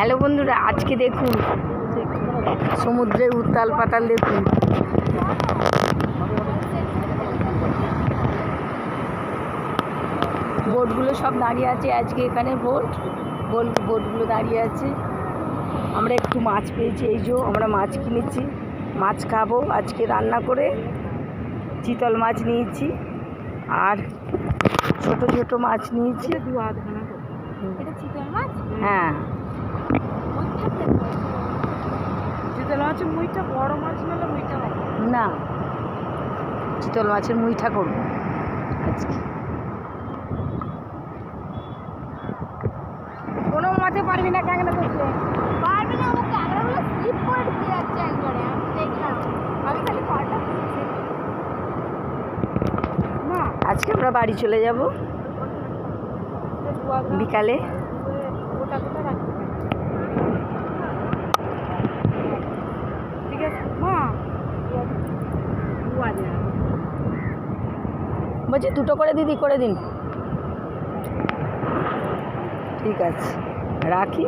Hello বন্ধুরা, আজকে দেখুন সমুদ্রের উত্তাল পাতাল দেখুন। বোটগুলো সব দাঁড়িয়ে আছে, আজকে এখানে বোটগুলো দাঁড়িয়ে আছে। আমরা একটু মাছ পেয়েছি, এই যে আমরা মাছ কিনেছি, মাছ খাবো আজকে রান্না করে। চিতল মাছ নিয়েছি আর ছোট ছোট মাছ নিয়েছি। হ্যাঁ, চিতল মাছের মুইটা বড় মাছ হলে মুইটা হবে না, চিতল মাছের মুইঠা করবো আজকে। কোনো মাছে পারবি না, ক্যাংড়া ধরতে পারবে না। ও ক্যামেরাগুলো স্লিপ করে দিয়ে যাচ্ছে একবারে, আমি দেখলাম। আমি খালি পাটা দিচ্ছি না। আজকে আমরা বাড়ি চলে যাব বিকালে। ওটা কোথায় রাখতে হবে? ঠিক আছে মা, বলছি দুটো করে দিদি করে দিন। ঠিক আছে, রাখি।